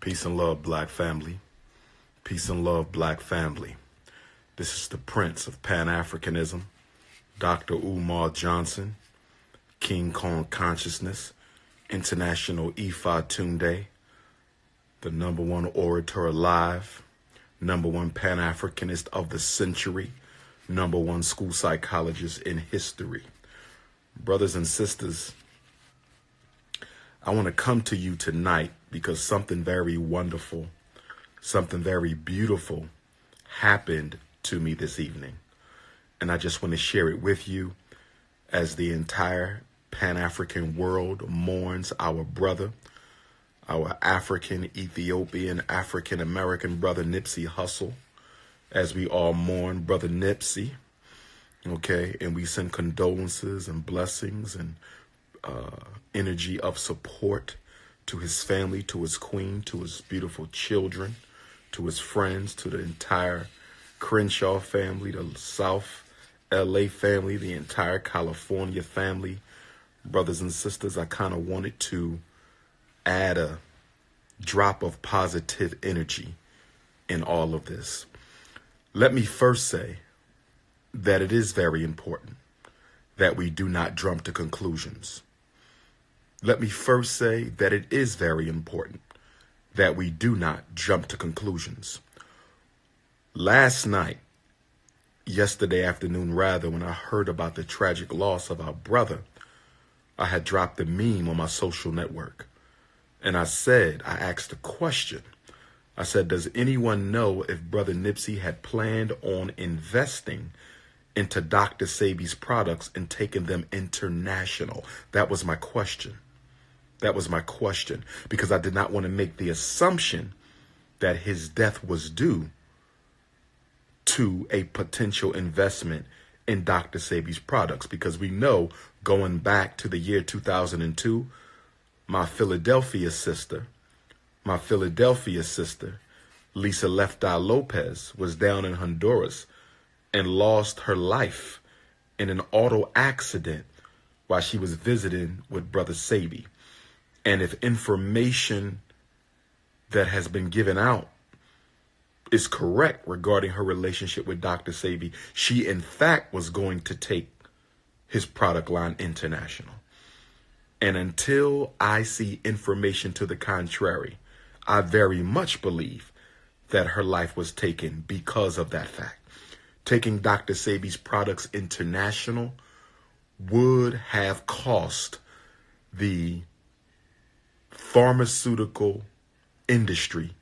Peace and love, black family. Peace and love, black family. This is the Prince of Pan-Africanism, Dr. Umar Johnson, King Kong Consciousness, International Ifa Tunde, the #1 orator alive, #1 Pan-Africanist of the century, #1 school psychologist in history. Brothers and sisters, I want to come to you tonight because something very wonderful, something very beautiful happened to me this evening. And I just want to share it with you as the entire Pan-African world mourns our brother, our African, Ethiopian, African-American brother Nipsey Hussle, as we all mourn brother Nipsey, okay? And we send condolences and blessings and energy of support to his family, to his queen, to his beautiful children, to his friends, to the entire Crenshaw family, the South LA family, the entire California family. Brothers and sisters, I kind of wanted to add a drop of positive energy in all of this. Let me first say that it is very important that we do not jump to conclusions. Let me first say that it is very important that we do not jump to conclusions. Yesterday afternoon rather, when I heard about the tragic loss of our brother, I had dropped a meme on my social network. And I asked a question. I said, does anyone know if Brother Nipsey had planned on investing into Dr. Sebi's products and taking them international? That was my question. That was my question, because I did not want to make the assumption that his death was due to a potential investment in Dr. Sebi's products, because we know going back to the year 2002, my Philadelphia sister, Lisa Left Eye Lopez, was down in Honduras and lost her life in an auto accident while she was visiting with Brother Sebi. And if information that has been given out is correct regarding her relationship with Dr. Sebi, she in fact was going to take his product line international. And until I see information to the contrary, I very much believe that her life was taken because of that fact. Taking Dr. Sebi's products international would have cost the pharmaceutical industry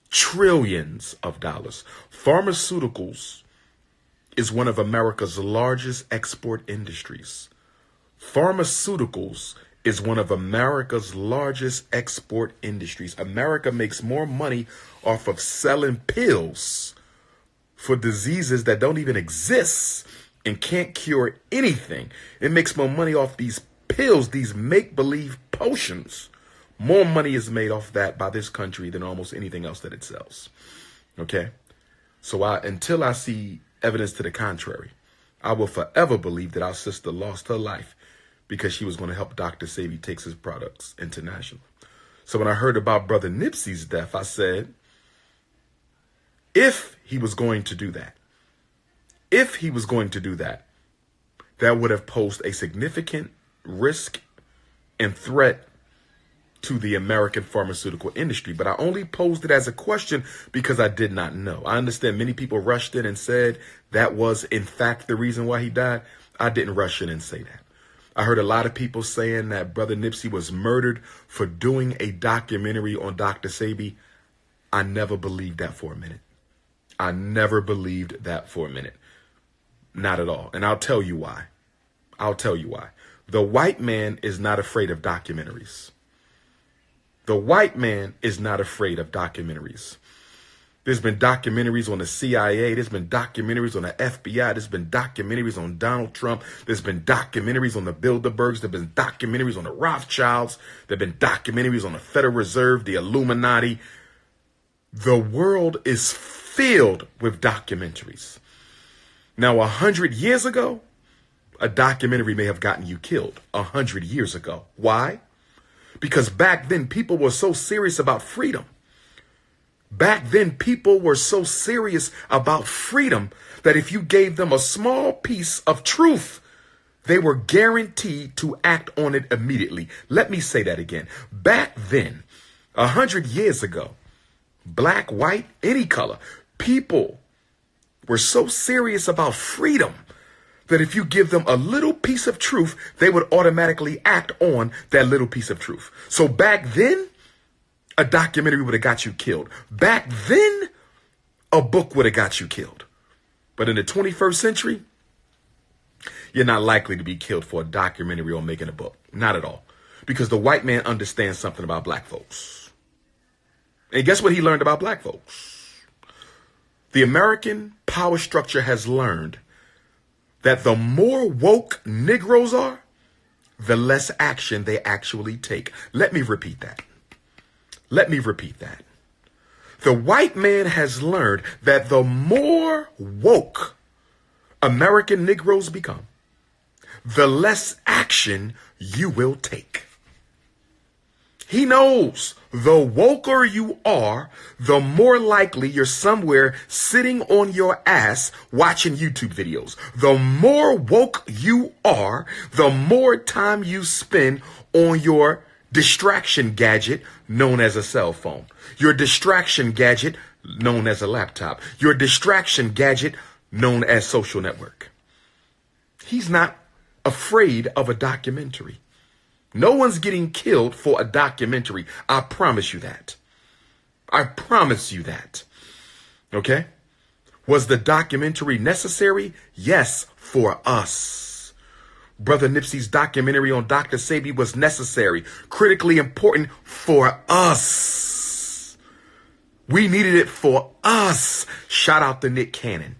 trillions of dollars. Pharmaceuticals is one of America's largest export industries. Pharmaceuticals is one of America's largest export industries. America makes more money off of selling pills for diseases that don't even exist and can't cure anything. It makes more money off these pills, these make-believe potions. More money is made off that by this country than almost anything else that it sells. Okay? So until I see evidence to the contrary, I will forever believe that our sister lost her life because she was going to help Dr. Sebi take his products international. So when I heard about Brother Nipsey's death, I said, if he was going to do that, that would have posed a significant risk and threat to the American pharmaceutical industry. But I only posed it as a question because I did not know. I understand many people rushed in and said that was in fact the reason why he died. I didn't rush in and say that. I heard a lot of people saying that Brother Nipsey was murdered for doing a documentary on Dr. Sebi. I never believed that for a minute. I never believed that for a minute. Not at all. And I'll tell you why. The white man is not afraid of documentaries. The white man is not afraid of documentaries. There's been documentaries on the CIA. There's been documentaries on the FBI. There's been documentaries on Donald Trump. There's been documentaries on the Bilderbergs. There's been documentaries on the Rothschilds. There've been documentaries on the Federal Reserve, the Illuminati. The world is filled with documentaries. Now, 100 years ago, a documentary may have gotten you killed 100 years ago. Why? Because back then people were so serious about freedom. Back then, people were so serious about freedom that if you gave them a small piece of truth, they were guaranteed to act on it immediately. Let me say that again. Back then, 100 years ago, black, white, any color, people were so serious about freedom that if you give them a little piece of truth, they would automatically act on that little piece of truth. So back then, a documentary would have got you killed. Back then, a book would have got you killed. But in the 21st century, you're not likely to be killed for a documentary or making a book. Not at all. Because the white man understands something about black folks. And guess what he learned about black folks? The American power structure has learned that the more woke Negroes are, the less action they actually take. Let me repeat that. Let me repeat that. The white man has learned that the more woke American Negroes become, the less action you will take. He knows the woker you are, the more likely you're somewhere sitting on your ass watching YouTube videos. The more woke you are, the more time you spend on your distraction gadget known as a cell phone. Your distraction gadget known as a laptop. Your distraction gadget known as social network. He's not afraid of a documentary. No one's getting killed for a documentary. I promise you that. I promise you that. Okay? Was the documentary necessary? Yes, for us. Brother Nipsey's documentary on Dr. Sebi was necessary, critically important for us. We needed it for us. Shout out to Nick Cannon.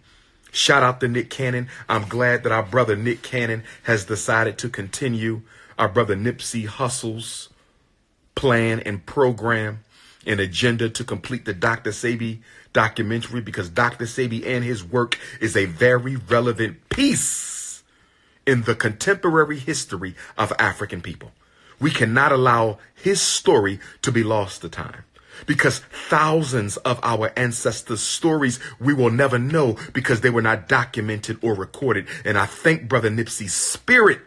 Shout out to Nick Cannon. I'm glad that our brother Nick Cannon has decided to continue our brother Nipsey Hussle's plan and program and agenda to complete the Dr. Sebi documentary, because Dr. Sebi and his work is a very relevant piece in the contemporary history of African people. We cannot allow his story to be lost to time, because thousands of our ancestors' stories we will never know because they were not documented or recorded. And I thank Brother Nipsey's spirit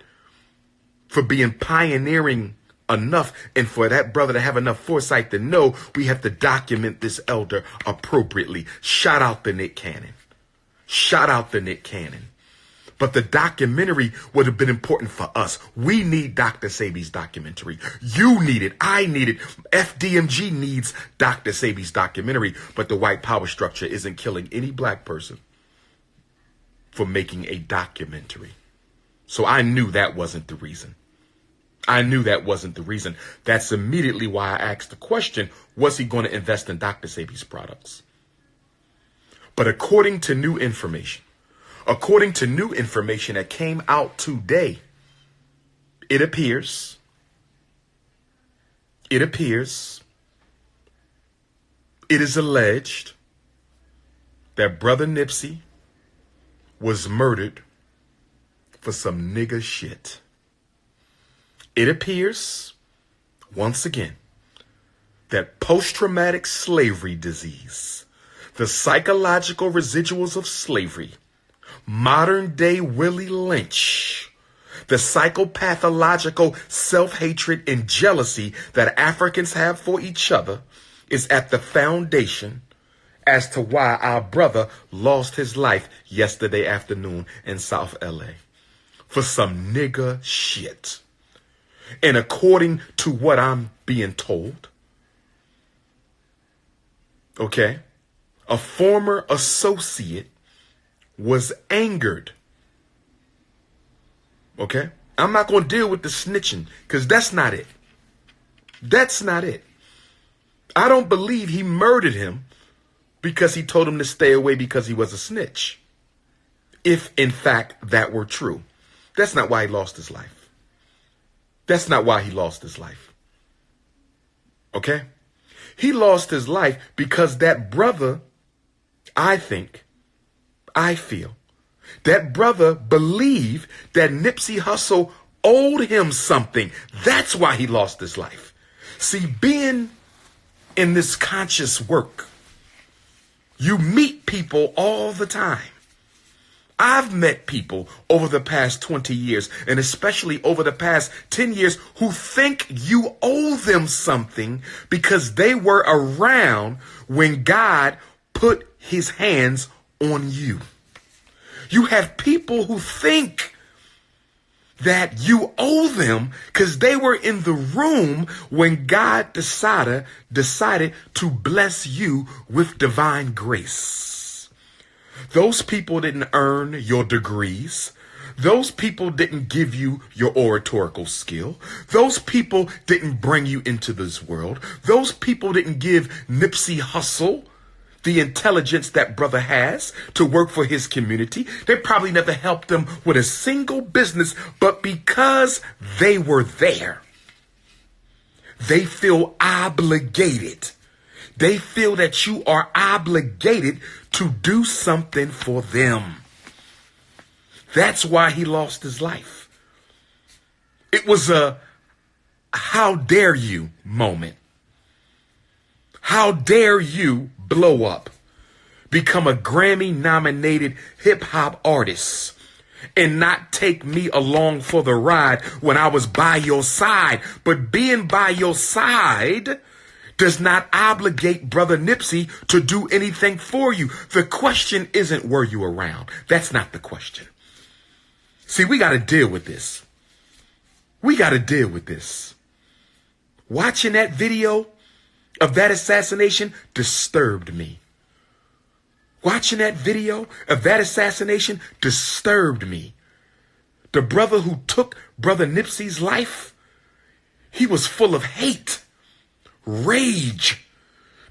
for being pioneering enough, and for that brother to have enough foresight to know we have to document this elder appropriately. Shout out to Nick Cannon. Shout out to Nick Cannon. But the documentary would have been important for us. We need Dr. Sebi's documentary. You need it. I need it. FDMG needs Dr. Sebi's documentary. But the white power structure isn't killing any black person for making a documentary. So I knew that wasn't the reason. I knew that wasn't the reason. That's immediately why I asked the question, was he going to invest in Dr. Sebi's products? But according to new information that came out today, it appears it is alleged that Brother Nipsey was murdered for some nigga shit. It appears, once again, that post-traumatic slavery disease, the psychological residuals of slavery, modern-day Willie Lynch, the psychopathological self-hatred and jealousy that Africans have for each other, is at the foundation as to why our brother lost his life yesterday afternoon in South LA. For some nigga shit. And according to what I'm being told, okay, a former associate was angered. Okay? I'm not going to deal with the snitching, because that's not it. That's not it. I don't believe he murdered him because he told him to stay away because he was a snitch. If, in fact, that were true. That's not why he lost his life. That's not why he lost his life. Okay? He lost his life because that brother, I feel, that brother believed that Nipsey Hussle owed him something. That's why he lost his life. See, being in this conscious work You meet people all the time. I've met people over the past 20 years, and especially over the past 10 years, who think you owe them something because they were around when God put his hands on you. You have people who think that you owe them because they were in the room when God decided to bless you with divine grace. Those people didn't earn your degrees. Those people didn't give you your oratorical skill. Those people didn't bring you into this world. Those people didn't give Nipsey Hussle the intelligence that brother has to work for his community. They probably never helped him with a single business, but because they were there, they feel obligated. They feel that you are obligated to do something for them. That's why he lost his life. It was a how dare you moment. How dare you blow up, become a Grammy-nominated hip-hop artist, and not take me along for the ride when I was by your side. But being by your side does not obligate Brother Nipsey to do anything for you. The question isn't, were you around? That's not the question. See, we got to deal with this. We got to deal with this. Watching that video of that assassination disturbed me. Watching that video of that assassination disturbed me. The brother who took Brother Nipsey's life, he was full of hate, rage,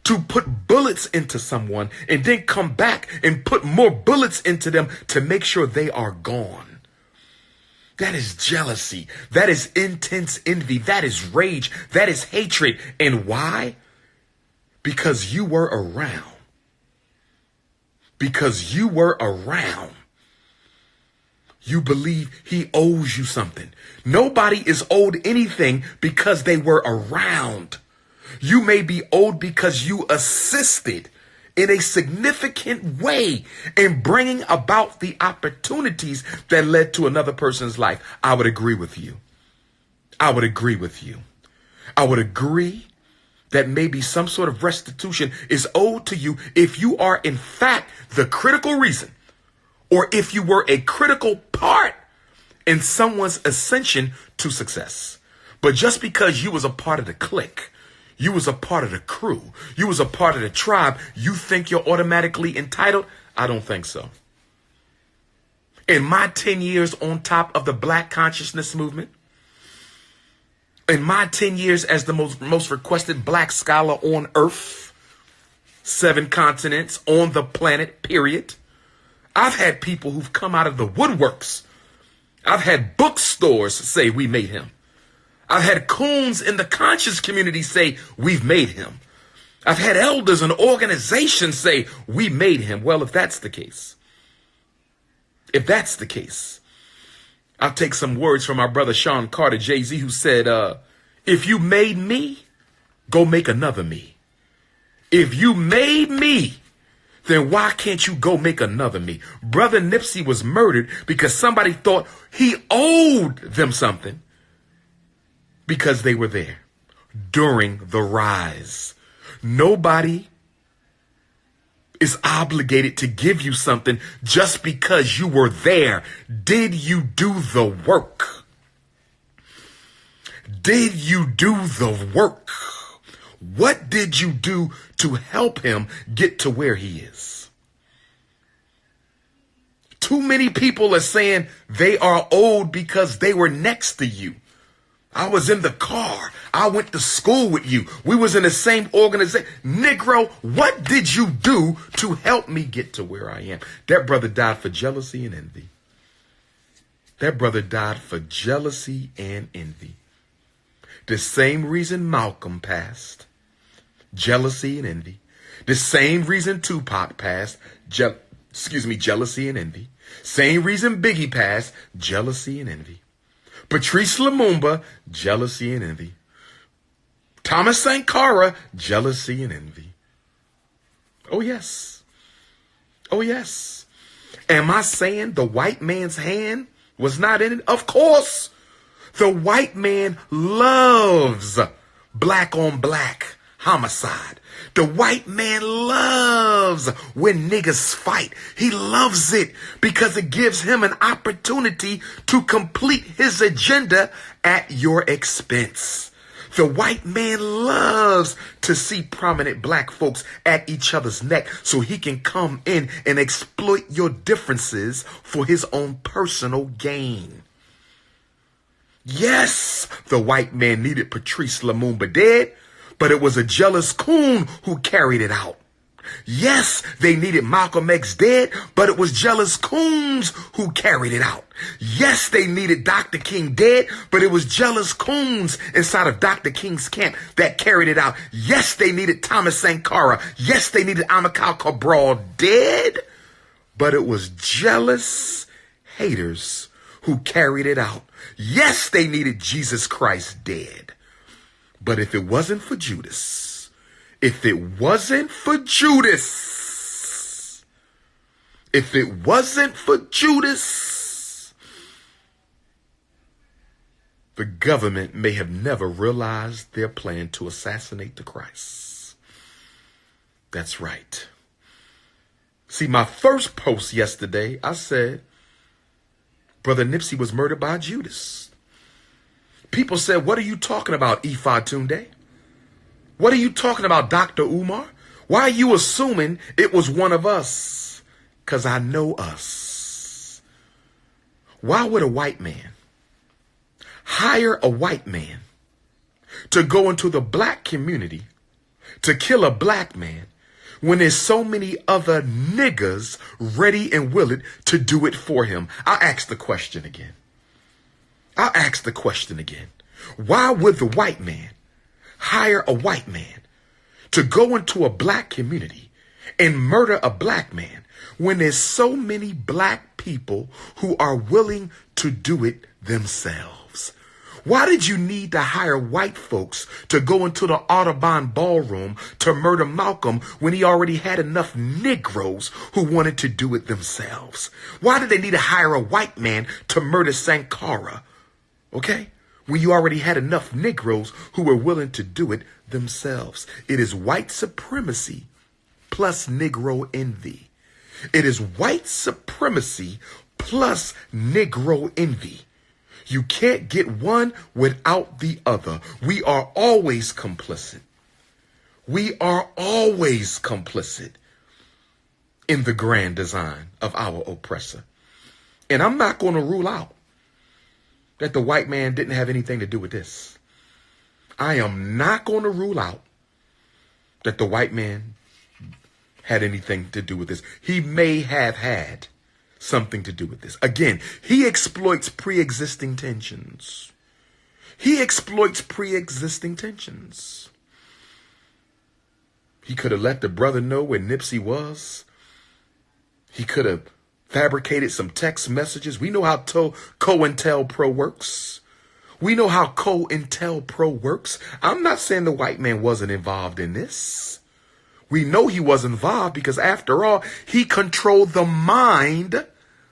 to put bullets into someone and then come back and put more bullets into them to make sure they are gone. That is jealousy. That is intense envy. That is rage. That is hatred. And why? Because you were around. Because you were around. You believe he owes you something. Nobody is owed anything because they were around. You may be owed because you assisted in a significant way in bringing about the opportunities that led to another person's life. I would agree with you. I would agree with you. I would agree that maybe some sort of restitution is owed to you if you are in fact the critical reason, or if you were a critical part in someone's ascension to success. But just because you was a part of the clique, you was a part of the crew, you was a part of the tribe, you think you're automatically entitled? I don't think so. In my 10 years on top of the Black consciousness movement, in my 10 years as the most requested Black scholar on earth, 7 continents on the planet, period, I've had people who've come out of the woodworks. I've had bookstores say we made him. I've had coons in the conscious community say we've made him. I've had elders and organizations say we made him. Well, if that's the case, I'll take some words from our brother Sean Carter, Jay-Z, who said, if you made me, go make another me. If you made me, then why can't you go make another me? Brother Nipsey was murdered because somebody thought he owed them something because they were there during the rise. Nobody is obligated to give you something just because you were there. Did you do the work? Did you do the work? What did you do to help him get to where he is? Too many people are saying they are owed because they were next to you. I was in the car. I went to school with you. We was in the same organization. Negro, what did you do to help me get to where I am? That brother died for jealousy and envy. That brother died for jealousy and envy. The same reason Malcolm passed, jealousy and envy. The same reason Tupac passed, jealousy and envy. Same reason Biggie passed, jealousy and envy. Patrice Lumumba, jealousy and envy. Thomas Sankara, jealousy and envy. Oh yes, Oh, yes. Am I saying the white man's hand was not in it? Of course. The white man loves black on black homicide. The white man loves when niggas fight. He loves it because it gives him an opportunity to complete his agenda at your expense. The white man loves to see prominent black folks at each other's neck so he can come in and exploit your differences for his own personal gain. Yes, the white man needed Patrice Lumumba dead, but it was a jealous coon who carried it out. Yes, they needed Malcolm X dead, but it was jealous coons who carried it out. Yes, they needed Dr. King dead, but it was jealous coons inside of Dr. King's camp that carried it out. Yes, they needed Thomas Sankara. Yes, they needed Amilcar Cabral dead, but it was jealous haters who carried it out. Yes, they needed Jesus Christ dead. But if it wasn't for Judas, if it wasn't for Judas, the government may have never realized their plan to assassinate the Christ. That's right. See, my first post yesterday, I said, Brother Nipsey was murdered by Judas. People said, what are you talking about, Ifa Tunde? What are you talking about, Dr. Umar? Why are you assuming it was one of us? Because I know us. Why would a white man hire a white man to go into the black community to kill a black man when there's so many other niggas ready and willing to do it for him? I'll ask the question again. Why would the white man hire a white man to go into a black community and murder a black man when there's so many black people who are willing to do it themselves? Why did you need to hire white folks to go into the Audubon ballroom to murder Malcolm when he already had enough Negroes who wanted to do it themselves? Why did they need to hire a white man to murder Sankara? Okay? When you already had enough Negroes who were willing to do it themselves. It is white supremacy plus Negro envy. It is white supremacy plus Negro envy. You can't get one without the other. We are always complicit. We are always complicit in the grand design of our oppressor. And I'm not going to rule out that the white man didn't have anything to do with this. I am not going to rule out that the white man had anything to do with this. He may have had something to do with this. Again, he exploits pre-existing tensions. He could have let the brother know where Nipsey was. He could have fabricated some text messages. We know how COINTELPRO works. I'm not saying the white man wasn't involved in this. We know he was involved because, after all, he controlled the mind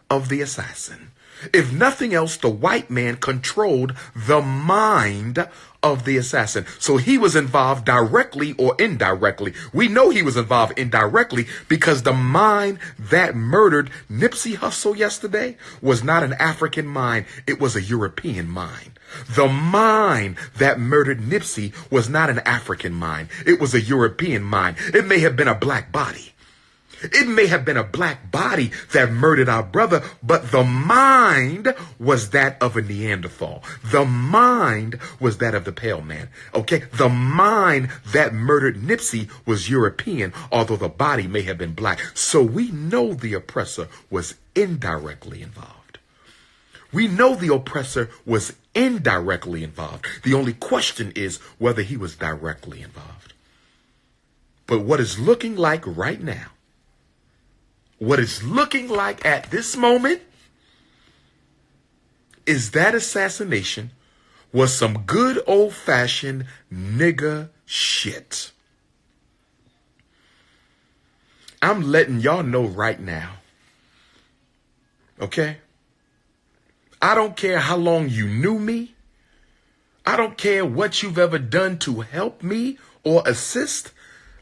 of the assassin. If nothing else, the white man controlled the mind of the assassin. So he was involved directly or indirectly. We know he was involved indirectly because the mind that murdered Nipsey Hussle yesterday was not an African mind. It was a European mind. The mind that murdered Nipsey was not an African mind. It was a European mind. It may have been a black body. It may have been a black body that murdered our brother, but the mind was that of a Neanderthal. The mind was that of the pale man. Okay? The mind that murdered Nipsey was European, although the body may have been black. So we know the oppressor was indirectly involved. The only question is whether he was directly involved. But what is looking like right now, what it's looking like at this moment, is that assassination was some good old-fashioned nigga shit. I'm letting y'all know right now. Okay? I don't care how long you knew me. I don't care what you've ever done to help me or assist.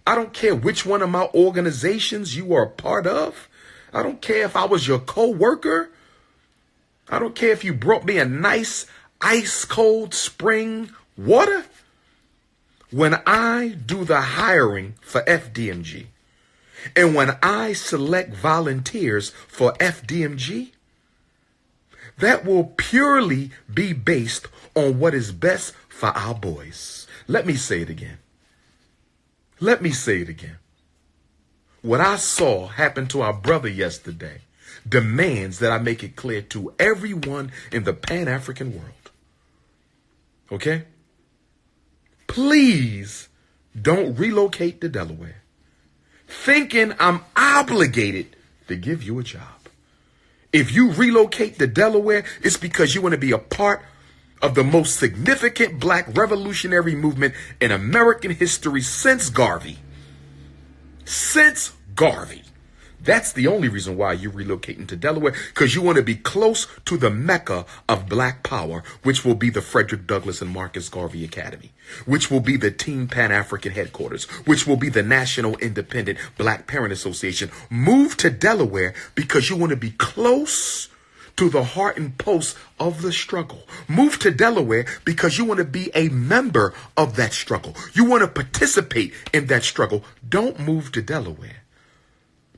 I don't care which one of my organizations you are a part of. I don't care if I was your co-worker. I don't care if you brought me a nice ice cold spring water. When I do the hiring for FDMG and when I select volunteers for FDMG, that will purely be based on what is best for our boys. Let me say it again. Let me say it again. What I saw happen to our brother yesterday demands that I make it clear to everyone in the Pan-African world. Okay? Please don't relocate to Delaware thinking I'm obligated to give you a job. If you relocate to Delaware, it's because you want to be a part of the most significant black revolutionary movement in American history since Garvey. Since Garvey. That's the only reason why you're relocating to Delaware, because you want to be close to the mecca of black power, which will be the Frederick Douglass and Marcus Garvey Academy, which will be the Team Pan-African headquarters, which will be the National Independent Black Parent Association. Move to Delaware because you want to be close to the heart and pulse of the struggle. Move to Delaware because you want to be a member of that struggle. You want to participate in that struggle. Don't move to Delaware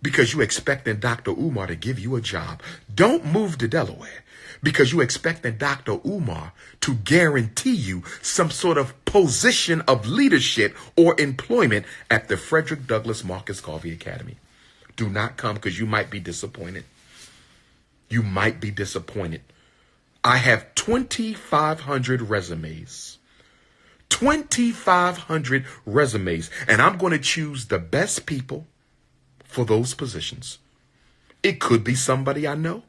because you expecting Dr. Umar to give you a job. Don't move to Delaware because you expecting Dr. Umar to guarantee you some sort of position of leadership or employment at the Frederick Douglass Marcus Garvey Academy. Do not come because you might be disappointed. You might be disappointed. I have 2,500 resumes. 2,500 resumes. And I'm going to choose the best people for those positions. It could be somebody I know.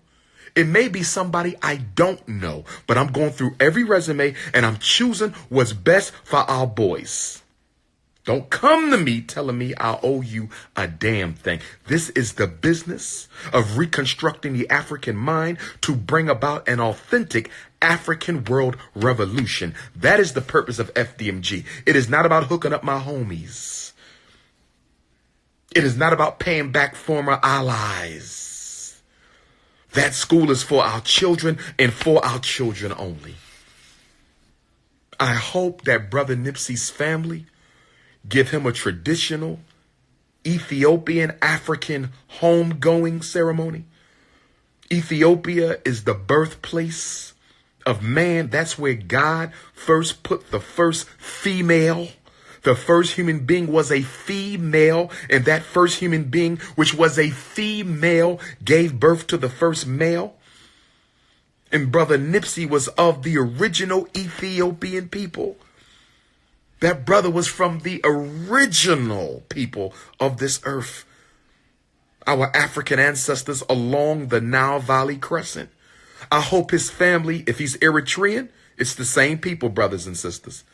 It may be somebody I don't know. But I'm going through every resume and I'm choosing what's best for our boys. Don't come to me telling me I owe you a damn thing. This is the business of reconstructing the African mind to bring about an authentic African world revolution. That is the purpose of FDMG. It is not about hooking up my homies. It is not about paying back former allies. That school is for our children and for our children only. I hope that Brother Nipsey's family give him a traditional Ethiopian African homegoing ceremony. Ethiopia is the birthplace of man. That's where God first put the first female. The first human being was a female, and that first human being, which was a female, gave birth to the first male. And Brother Nipsey was of the original Ethiopian people. That brother was from the original people of this earth. Our African ancestors along the Nile Valley Crescent. I hope his family, if he's Eritrean, it's the same people, brothers and sisters.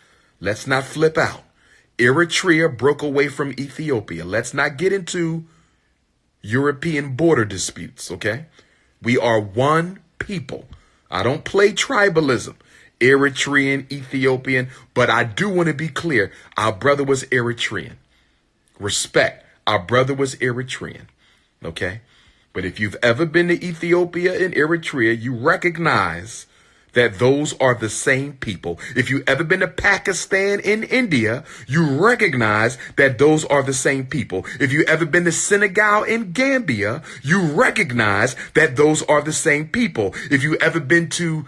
Let's not flip out. Eritrea broke away from Ethiopia. Let's not get into European border disputes, okay? We are one people. I don't play tribalism. Eritrean, Ethiopian, but I do want to be clear. Our brother was Eritrean. Respect. Our brother was Eritrean. Okay? But if you've ever been to Ethiopia and Eritrea, you recognize that those are the same people. If you've ever been to Pakistan and India, you recognize that those are the same people. If you've ever been to Senegal and Gambia, you recognize that those are the same people. If you've ever been to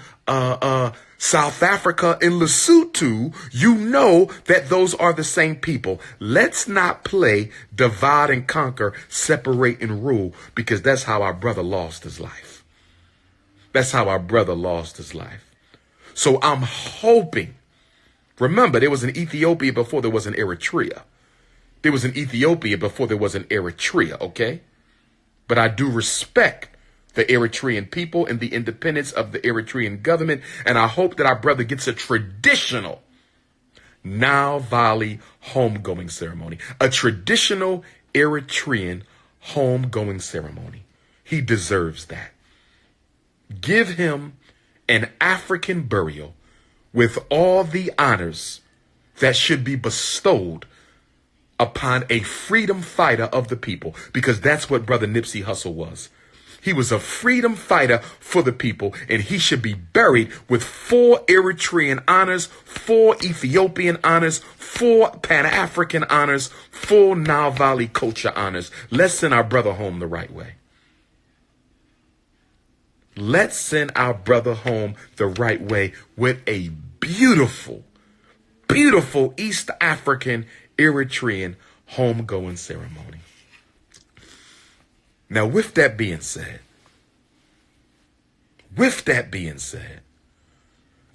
South Africa and Lesotho, you know that those are the same people. Let's not play divide and conquer, separate and rule, because that's how our brother lost his life. That's how our brother lost his life. So I'm hoping, remember, there was an Ethiopia before there was an Eritrea. There was an Ethiopia before there was an Eritrea, okay? But I do respect the Eritrean people and the independence of the Eritrean government. And I hope that our brother gets a traditional Nile Valley homegoing ceremony, a traditional Eritrean homegoing ceremony. He deserves that. Give him an African burial with all the honors that should be bestowed upon a freedom fighter of the people, because that's what Brother Nipsey Hussle was. He was a freedom fighter for the people, and he should be buried with 4 Eritrean honors, 4 Ethiopian honors, 4 Pan-African honors, 4 Nile Valley culture honors. Let's send our brother home the right way. Let's send our brother home the right way with a beautiful, beautiful East African Eritrean homegoing ceremony. Now, with that being said,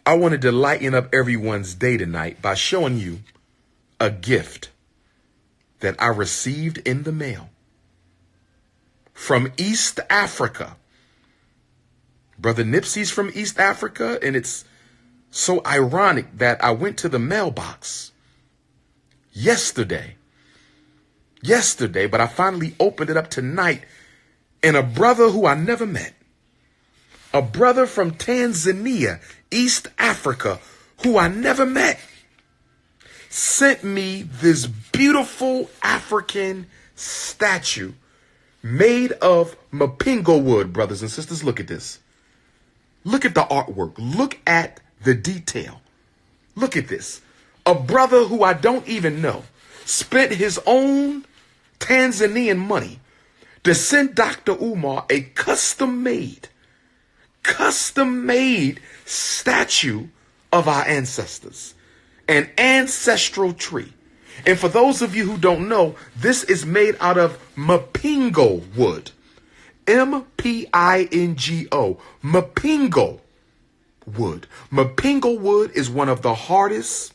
I wanted to lighten up everyone's day tonight by showing you a gift that I received in the mail from East Africa. Brother Nipsey's from East Africa, and it's so ironic that I went to the mailbox yesterday, but I finally opened it up tonight, and a brother who I never met, a brother from Tanzania, East Africa, who I never met, sent me this beautiful African statue made of mapingo wood. Brothers and sisters, look at this. Look at the artwork. Look at the detail. Look at this. A brother who I don't even know spent his own Tanzanian money to send Dr. Umar a custom-made statue of our ancestors, an ancestral tree. And for those of you who don't know, this is made out of mapingo wood. M-P-I-N-G-O, mapingo wood. Mapingo wood is one of the hardest,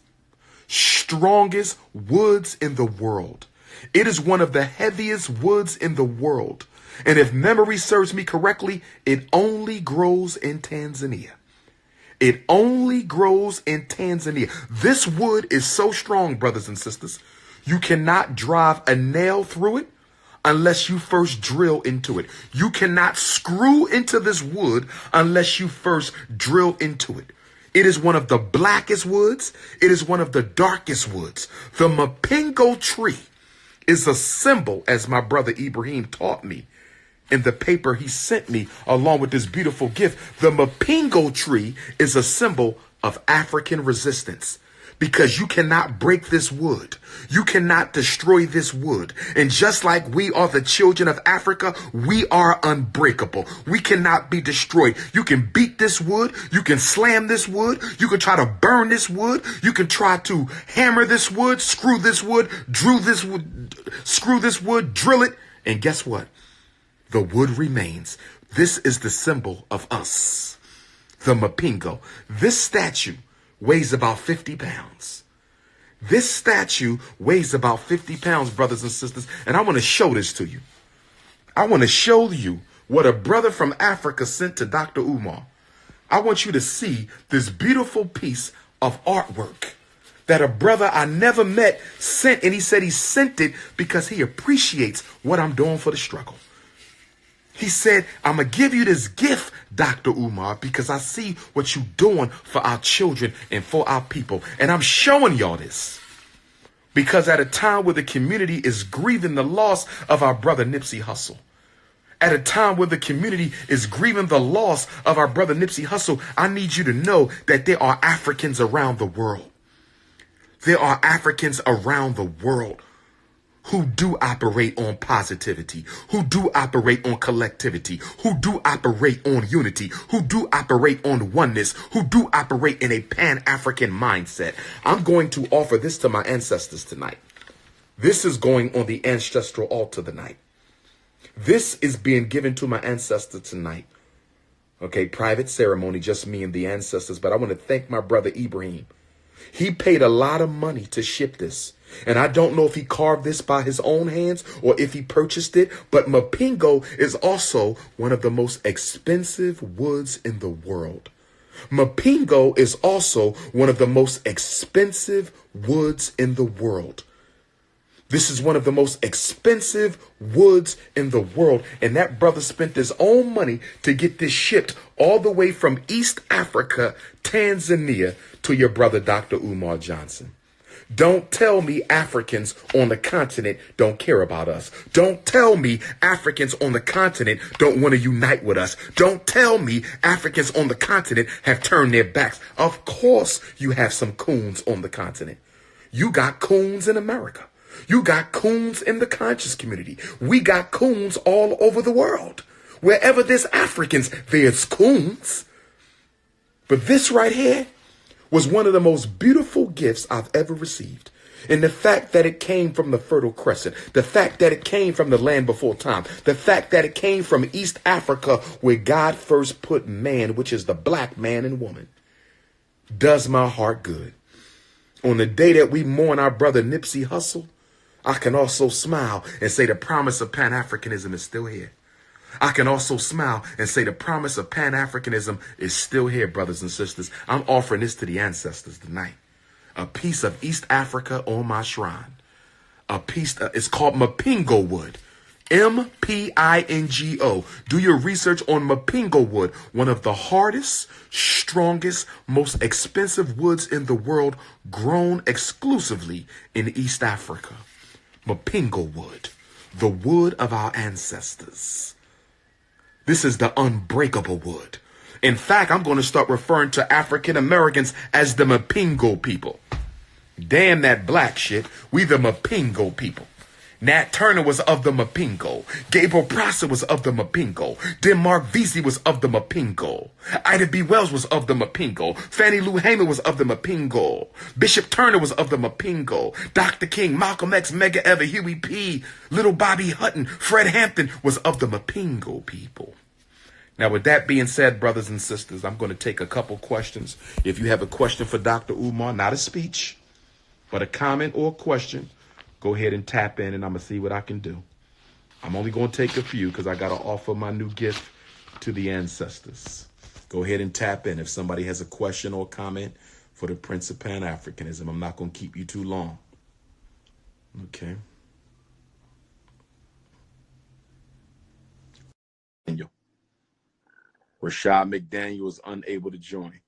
strongest woods in the world. It is one of the heaviest woods in the world. And if memory serves me correctly, it only grows in Tanzania. It only grows in Tanzania. This wood is so strong, brothers and sisters, you cannot drive a nail through it unless you first drill into it. You cannot screw into this wood unless you first drill into it. It is one of the blackest woods. It is one of the darkest woods. The mapingo tree is a symbol, as my brother Ibrahim taught me in the paper he sent me along with this beautiful gift. The mapingo tree is a symbol of African resistance, because you cannot break this wood. You cannot destroy this wood. And just like we are the children of Africa, we are unbreakable. We cannot be destroyed. You can beat this wood. You can slam this wood. You can try to burn this wood. You can try to hammer this wood, screw this wood, drill this wood, drill it. And guess what? The wood remains. This is the symbol of us, the mapingo. This statue weighs about 50 pounds. This statue weighs about 50 pounds, brothers and sisters. And I want to show this to you. I want to show you what a brother from Africa sent to Dr. Umar. I want you to see this beautiful piece of artwork that a brother I never met sent. And he said he sent it because he appreciates what I'm doing for the struggle. He said, I'm going to give you this gift, Dr. Umar, because I see what you're doing for our children and for our people. And I'm showing y'all this because at a time where the community is grieving the loss of our brother Nipsey Hussle, at a time where the community is grieving the loss of our brother Nipsey Hussle, I need you to know that there are Africans around the world. There are Africans around the world who do operate on positivity, who do operate on collectivity, who do operate on unity, who do operate on oneness, who do operate in a Pan-African mindset. I'm going to offer this to my ancestors tonight. This is going on the ancestral altar tonight. This is being given to my ancestor tonight. Okay, private ceremony, just me and the ancestors. But I want to thank my brother Ibrahim. He paid a lot of money to ship this. And I don't know if he carved this by his own hands or if he purchased it. But mapingo is also one of the most expensive woods in the world. Mapingo is also one of the most expensive woods in the world. This is one of the most expensive woods in the world. And that brother spent his own money to get this shipped all the way from East Africa, Tanzania, to your brother, Dr. Umar Johnson. Don't tell me Africans on the continent don't care about us. Don't tell me Africans on the continent don't want to unite with us. Don't tell me Africans on the continent have turned their backs. Of course you have some coons on the continent. You got coons in America. You got coons in the conscious community. We got coons all over the world. Wherever there's Africans, there's coons. But this right here was one of the most beautiful gifts I've ever received. And the fact that it came from the Fertile Crescent, the fact that it came from the land before time, the fact that it came from East Africa where God first put man, which is the black man and woman, does my heart good. On the day that we mourn our brother Nipsey Hussle, I can also smile and say the promise of Pan-Africanism is still here. I can also smile and say the promise of Pan-Africanism is still here, brothers and sisters. I'm offering this to the ancestors tonight. A piece of East Africa on my shrine. A piece, it's called Mapingo wood. M-P-I-N-G-O. Do your research on Mapingo wood, one of the hardest, strongest, most expensive woods in the world, grown exclusively in East Africa. Mapingo wood, the wood of our ancestors. This is the unbreakable wood. In fact, I'm going to start referring to African Americans as the Mapingo people. Damn that black shit. We the Mapingo people. Nat Turner was of the Mapingo. Gabriel Prosser was of the Mapingo. Denmark Vesey was of the Mapingo. Ida B. Wells was of the Mapingo. Fannie Lou Hamer was of the Mapingo. Bishop Turner was of the Mapingo. Dr. King, Malcolm X, Medgar Evers, Huey P., Little Bobby Hutton, Fred Hampton was of the Mapingo people. Now, with that being said, brothers and sisters, I'm going to take a couple questions. If you have a question for Dr. Umar, not a speech, but a comment or a question, go ahead and tap in and I'm going to see what I can do. I'm only going to take a few because I got to offer my new gift to the ancestors. Go ahead and tap in if somebody has a question or comment for the Prince of Pan-Africanism. I'm not going to keep you too long. Okay. Rashad McDaniel was unable to join.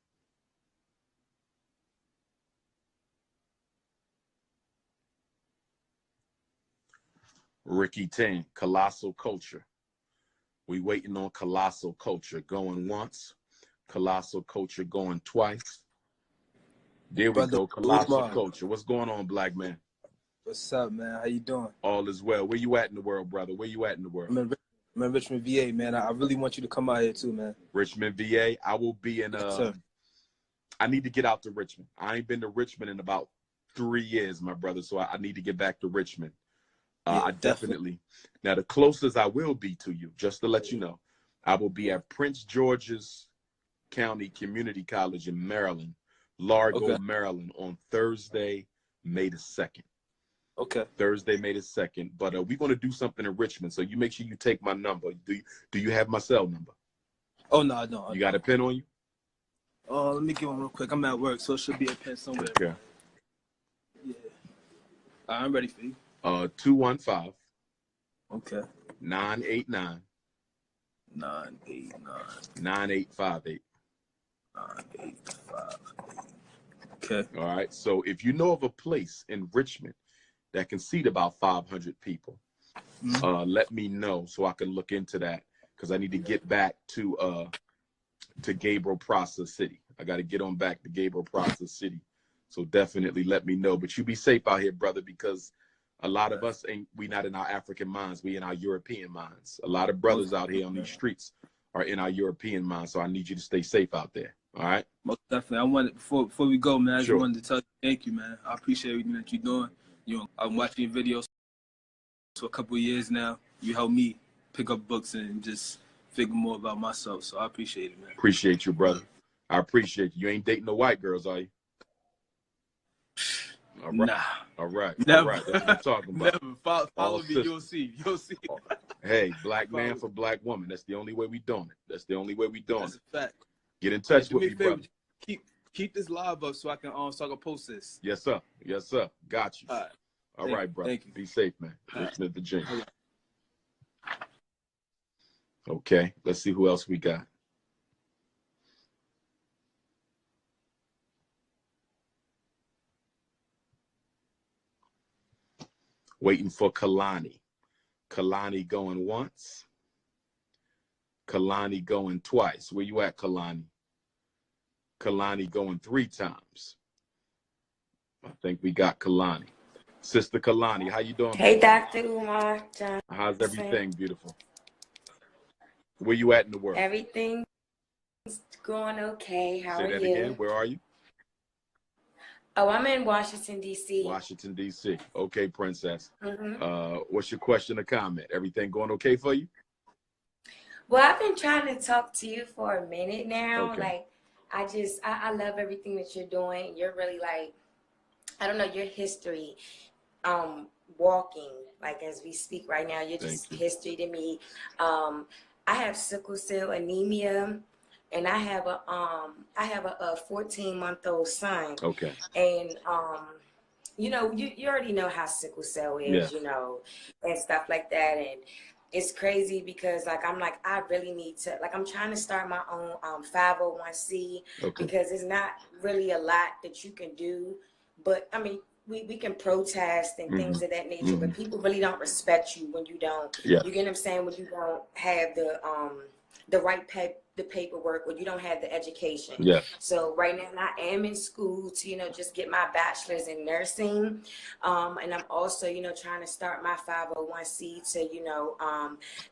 Ricky Tan, Colossal Culture. We waiting on Colossal Culture going once, Colossal Culture going twice. There we go, Colossal Culture. What's going on, black man? What's up, man? How you doing? All is well. Where you at in the world, brother? Where you at in the world? I'm in Richmond, VA, man. I really want you to come out here too, man. Richmond, VA. I will be in. Yes, I need to get out to Richmond. I ain't been to Richmond in about 3 years, my brother. So I need to get back to Richmond. Yeah, I definitely. Now, the closest I will be to you, just to let you know, I will be at Prince George's County Community College in Maryland, Largo, Maryland, on Thursday, May the 2nd. Okay. Thursday, May the 2nd. But we're going to do something in Richmond, so you make sure you take my number. Do you have my cell number? Oh, no, I don't. You got a pen on you? Let me get one real quick. I'm at work, so it should be a pen somewhere. Okay. Yeah. All right, I'm ready for you. 215. Okay. 989. 989. 9858. 9858. Okay. All right. So if you know of a place in Richmond that can seat about 500 people, let me know so I can look into that because I need to get back to Gabriel Prosser City. I got to get on back to Gabriel Prosser City. So definitely let me know. But you be safe out here, brother, because a lot of us we not in our African minds. We in our European minds. A lot of brothers out here on these streets are in our European minds. So I need you to stay safe out there. All right. Most definitely. I wanted before we go, man. I just wanted to tell you thank you, man. I appreciate everything that you're doing. I'm watching your videos for a couple of years now. You helped me pick up books and just figure more about myself. So I appreciate it, man. Appreciate you, brother. I appreciate you. You ain't dating no white girls, are you? All right. Nah. All right. Never. All right. That's what I'm talking about. Never. Follow me. You'll see. You'll see. Hey, black man for black woman. That's the only way we doing it. That's the only way we doing That's it. a fact. Get in touch with me, brother. Keep this live up so I can post this. Yes, sir. Yes, sir. Got you. All right. All right, brother. Thank you. Be safe, man. Richmond, Virginia. Okay. Okay, let's see who else we got. Waiting for Kalani. Kalani going once. Kalani going twice. Where you at, Kalani? Kalani going 3 times. I think we got Kalani. Sister Kalani, how you doing? Hey, Dr. Umar Johnson. How's everything, beautiful? Where you at in the world? Everything's going okay. How Say are that you? again. Where are you? Oh, I'm in Washington, D.C. Washington, D.C. Okay, princess. Mm-hmm. What's your question or comment? Everything going okay for you? Well, I've been trying to talk to you for a minute now. Okay. Like, I love everything that you're doing. You're really like, I don't know, your history, walking, like as we speak right now, you're just history to me. I have sickle cell anemia, and I have a 14-month-old son. Okay. And you know, you already know how sickle cell is, you know, and stuff like that. And it's crazy because like I really need to, like, I'm trying to start my own 501c because it's not really a lot that you can do. But I mean, we can protest and things of that nature, but people really don't respect you when you don't. You get what I'm saying? When you don't have the right the paperwork, or you don't have the education. So right now I am in school to, you know, just get my bachelor's in nursing. And I'm also, you know, trying to start my 501c to, you know,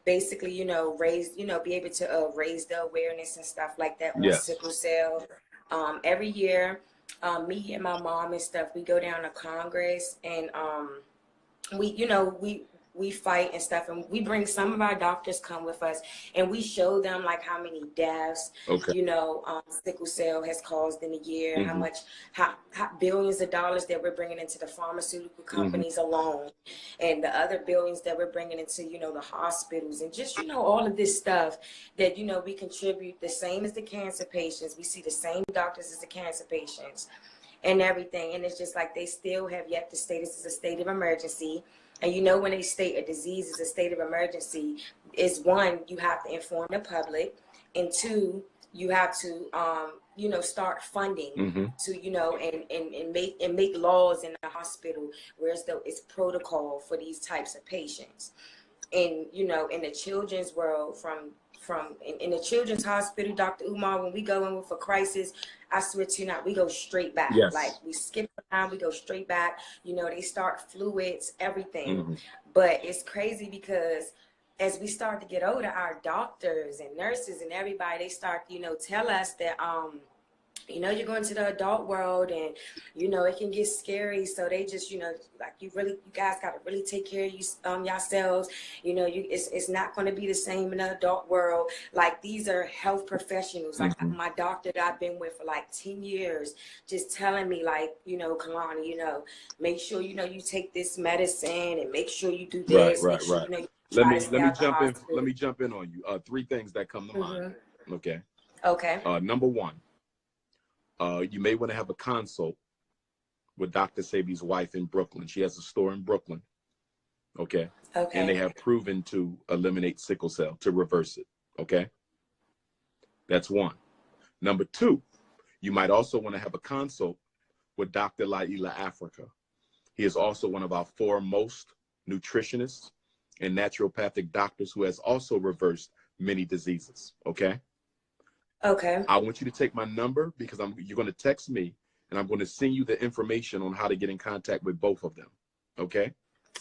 basically, you know, raise, you know, be able to raise the awareness and stuff like that on sickle cell. Every year, me and my mom and stuff, we go down to Congress, and we fight and stuff, and we bring some of our doctors come with us, and we show them like how many deaths you know sickle cell has caused in a year, how much how billions of dollars that we're bringing into the pharmaceutical companies alone, and the other billions that we're bringing into, you know, the hospitals, and just, you know, all of this stuff that, you know, we contribute the same as the cancer patients. We see the same doctors as the cancer patients and everything, and it's just like they still have yet to state this is a state of emergency. And you know, when they state a disease is a state of emergency, is one, you have to inform the public, and two, you have to you know, start funding to, you know, and make laws in the hospital where it's protocol for these types of patients. And, you know, in the children's world, in the children's hospital, Dr. Umar, when we go in with a crisis, I swear to you not, we go straight back. Like, we skip around, we go straight back. You know, they start fluids, everything. But it's crazy because as we start to get older, our doctors and nurses and everybody, they start, you know, tell us that, you know, you're going to the adult world, and, you know, it can get scary. So they just, you know, like, you guys got to really take care of yourselves. You know, it's not going to be the same in the adult world. Like, these are health professionals. Like, my doctor that I've been with for like 10 years, just telling me, like, you know, Kalani, you know, make sure, you know, you take this medicine, and make sure you do this. Make sure, you know, let me jump in on you. 3 things that come to mind. Okay. Number 1. You may want to have a consult with Dr. Sebi's wife in Brooklyn. She has a store in Brooklyn. Okay. And they have proven to eliminate sickle cell, to reverse it. Okay. That's 1. Number 2, you might also want to have a consult with Dr. Laila Africa. He is also one of our foremost nutritionists and naturopathic doctors who has also reversed many diseases. Okay. I want you to take my number, because you're going to text me, and I'm going to send you the information on how to get in contact with both of them. Okay.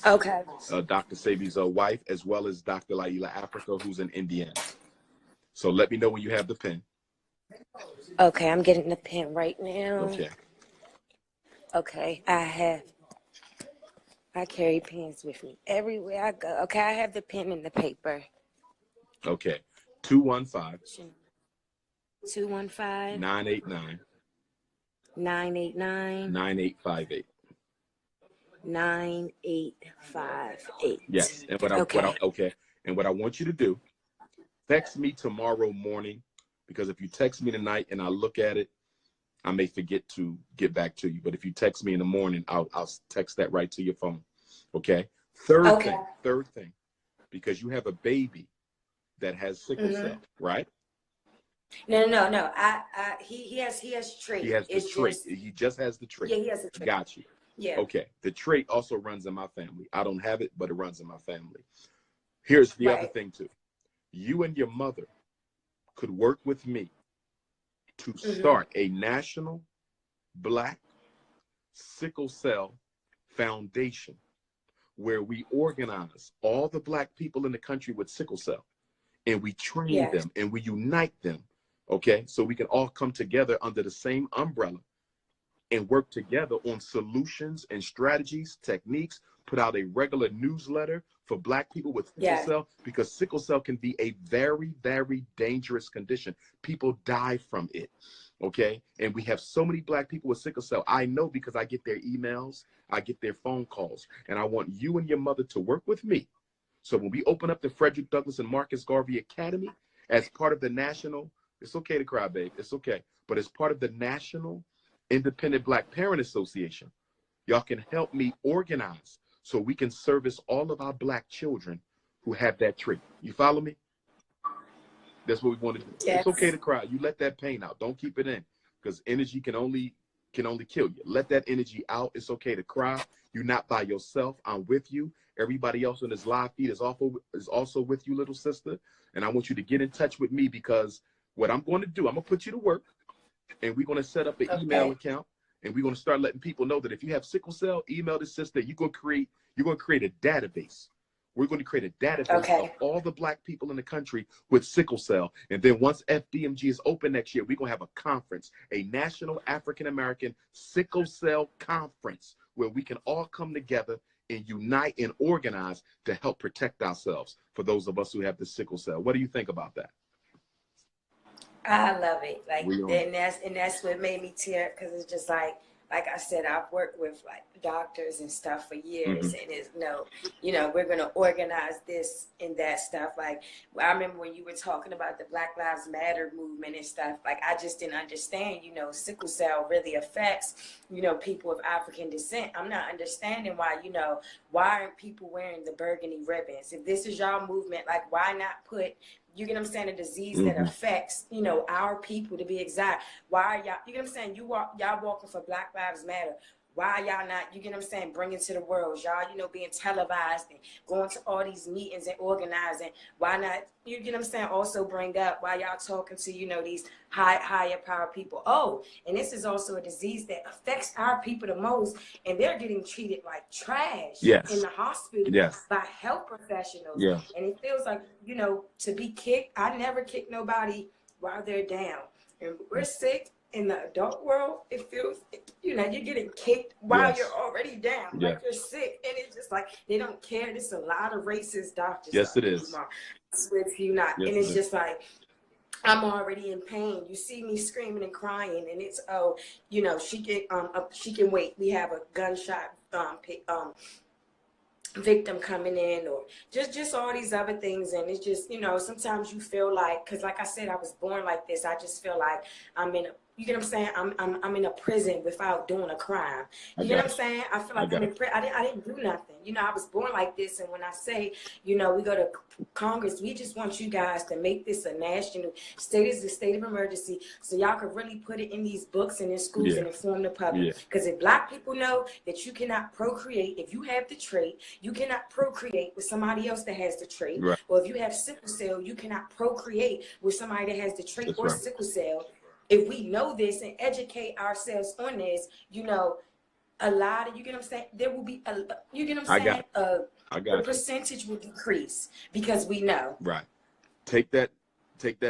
Dr. Sebi's wife, as well as Dr. Laila Africa, who's in Indiana. So let me know when you have the pen. Okay, I'm getting the pen right now. Okay, I carry pens with me everywhere I go. Okay, I have the pen and the paper. Okay. 215 215 989 989 9858. 9858. Yes. And what I want you to do, text me tomorrow morning, because if you text me tonight and I look at it, I may forget to get back to you. But if you text me in the morning, I'll text that right to your phone. Okay. Third thing, because you have a baby that has sickle cell, right? No. He has trait. He has the trait. He just has the trait. Yeah, he has the trait. Got you. Yeah. Okay. The trait also runs in my family. I don't have it, but it runs in my family. Here's the other thing too. You and your mother could work with me to start a national Black sickle cell foundation where we organize all the Black people in the country with sickle cell, and we train them and we unite them, okay? So we can all come together under the same umbrella and work together on solutions and strategies, techniques, put out a regular newsletter for Black people with sickle cell, because sickle cell can be a very, very dangerous condition. People die from it, okay? And we have so many Black people with sickle cell. I know because I get their emails, I get their phone calls, and I want you and your mother to work with me. So when we open up the Frederick Douglass and Marcus Garvey Academy as part of the national, it's okay to cry, babe, it's okay, but as part of the National Independent Black Parent Association, y'all can help me organize so we can service all of our Black children who have that trait. You follow me? That's what we want to do. It's okay to cry. You let that pain out. Don't keep it in, because energy can only kill you. Let that energy out. It's okay to cry. You're not by yourself. I'm with you. Everybody else on this live feed is also with you, little sister. And I want you to get in touch with me, because what I'm going to do, I'm going to put you to work, and we're going to set up an email account, and we're going to start letting people know that if you have sickle cell, email the sister. You're going to create a database. We're going to create a database of all the Black people in the country with sickle cell. And then once FDMG is open next year, we're going to have a conference, a National African American Sickle Cell Conference, where we can all come together and unite and organize to help protect ourselves for those of us who have the sickle cell. What do you think about that? I love it. Like, and that's what made me tear, because it's just like I said, I've worked with like doctors and stuff for years, and it's we're gonna organize this and that stuff. Like, I remember when you were talking about the Black Lives Matter movement and stuff. Like, I just didn't understand. Sickle cell really affects people of African descent. I'm not understanding why aren't people wearing the burgundy ribbons? If this is y'all movement, like, why not put, you get what I'm saying, a disease that affects, our people, to be exact. Why are y'all, you get what I'm saying, y'all walking for Black Lives Matter. Why y'all not, you get what I'm saying, bringing to the world? Y'all, being televised and going to all these meetings and organizing. Why not, you get what I'm saying, also bring up why y'all talking to, these higher power people. Oh, and this is also a disease that affects our people the most, and they're getting treated like trash in the hospital by health professionals. And it feels like, to be kicked. I never kick nobody while they're down. And we're sick. In the adult world, it feels, you're getting kicked while you're already down. Like, you're sick. And it's just like, they don't care. There's a lot of racist doctors. Yes, it is. I swear to you not. And it's just like, I'm already in pain. You see me screaming and crying, and it's, she can wait. We have a gunshot victim coming in, or just all these other things. And it's just, sometimes you feel like, because like I said, I was born like this. I just feel like I'm in a, you get what I'm saying, I'm in a prison without doing a crime. You get what I'm saying? I feel like I'm in prison. I didn't do nothing. I was born like this. And when I say, we go to Congress, we just want you guys to make this a national state of emergency, so y'all can really put it in these books and in schools and inform the public. Because if Black people know that you cannot procreate, if you have the trait, you cannot procreate with somebody else that has the trait. Or if you have sickle cell, you cannot procreate with somebody that has the trait or sickle cell. If we know this and educate ourselves on this, a lot of, you get what I'm saying, there will be you get what I'm saying, the percentage will decrease, because we know. Right. Take that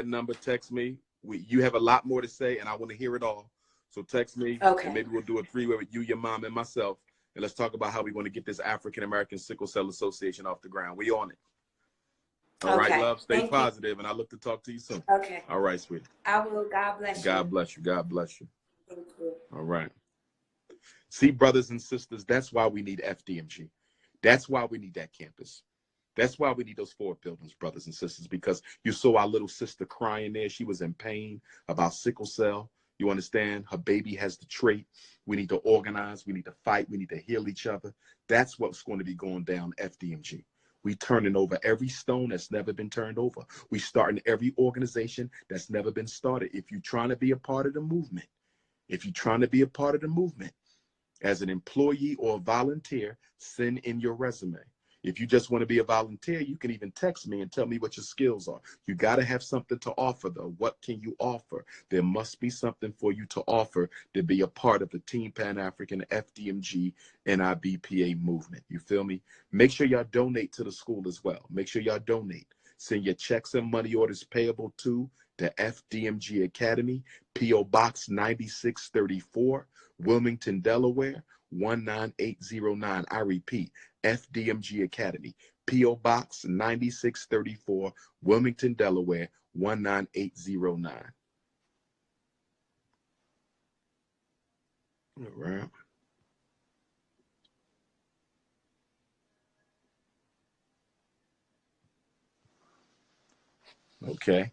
number, text me. You have a lot more to say, and I want to hear it all. So text me, and maybe we'll do a three-way with you, your mom, and myself, and let's talk about how we're going to get this African American Sickle Cell Association off the ground. We on it. All right, love. Stay positive, and I look to talk to you soon. Okay. All right, sweetie. I will. God bless you. God bless you. God bless you. Thank you. All right. See, brothers and sisters, that's why we need FDMG. That's why we need that campus. That's why we need those 4 buildings, brothers and sisters, because you saw our little sister crying there. She was in pain about sickle cell. You understand? Her baby has the trait. We need to organize. We need to fight. We need to heal each other. That's what's going to be going down FDMG. We turning over every stone that's never been turned over. We starting every organization that's never been started. If you're trying to be a part of the movement, as an employee or a volunteer, send in your resume. If you just want to be a volunteer, you can even text me and tell me what your skills are. You got to have something to offer, though. What can you offer? There must be something for you to offer to be a part of the Team Pan-African FDMG NIBPA movement. You feel me? Make sure y'all donate to the school as well. Make sure y'all donate. Send your checks and money orders payable to the FDMG Academy, P.O. Box 9634, Wilmington, Delaware, 19809. I repeat, FDMG Academy, P.O. Box 9634, Wilmington, Delaware, 19809. All right. Okay.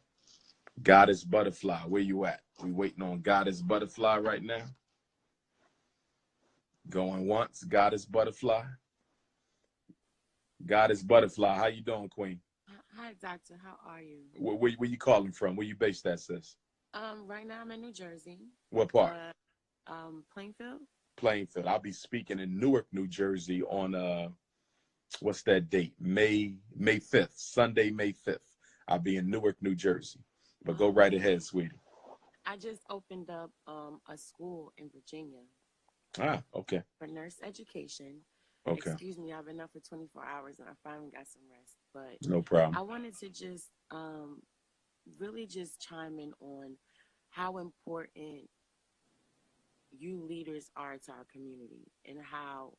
Goddess Butterfly, where you at? We waiting on Goddess Butterfly right now. Going once, Goddess Butterfly. Goddess Butterfly, how you doing, Queen? Hi, Doctor. How are you? Where you calling from? Where you based at, sis? Right now I'm in New Jersey. What part? Plainfield. Plainfield. I'll be speaking in Newark, New Jersey on what's that date? May 5th, Sunday, May 5th. I'll be in Newark, New Jersey. But go right ahead, sweetie. I just opened up a school in Virginia. Ah, okay. For nurse education. Okay. Excuse me, I've been up for 24 hours and I finally got some rest. But no problem. I wanted to just really just chime in on how important you leaders are to our community and how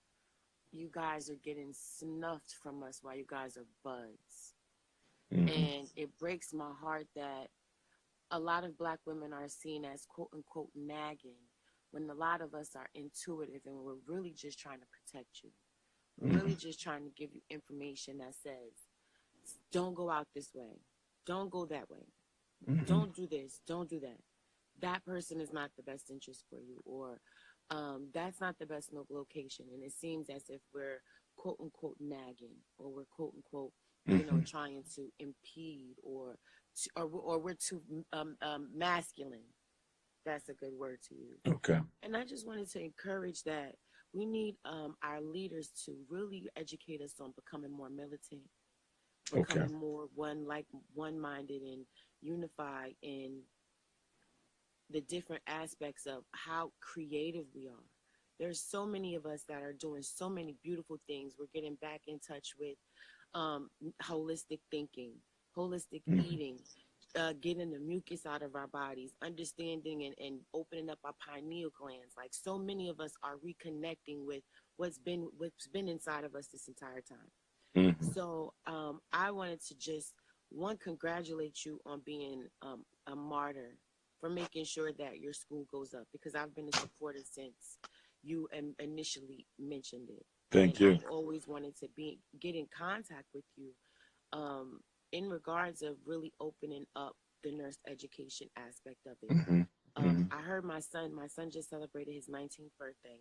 you guys are getting snuffed from us while you guys are buds. Mm-hmm. And it breaks my heart that a lot of Black women are seen as quote unquote nagging when a lot of us are intuitive and we're really just trying to protect you. We're really just trying to give you information that says, don't go out this way. Don't go that way. Don't do this. Don't do that. That person is not the best interest for you, or that's not the best location. And it seems as if we're quote unquote nagging, or we're quote unquote, you know, trying to impede, or we're too masculine. That's a good word to use. Okay. And I just wanted to encourage that we need our leaders to really educate us on becoming more militant, becoming more one-minded and unified in the different aspects of how creative we are. There's so many of us that are doing so many beautiful things. We're getting back in touch with holistic thinking, holistic eating, getting the mucus out of our bodies, understanding and opening up our pineal glands. Like, so many of us are reconnecting with what's been inside of us this entire time. So I wanted to just, congratulate you on being a martyr for making sure that your school goes up, because I've been a supporter since you initially mentioned it. Thank you. I've always wanted to get in contact with you in regards of really opening up the nurse education aspect of it. I heard my son just celebrated his 19th birthday.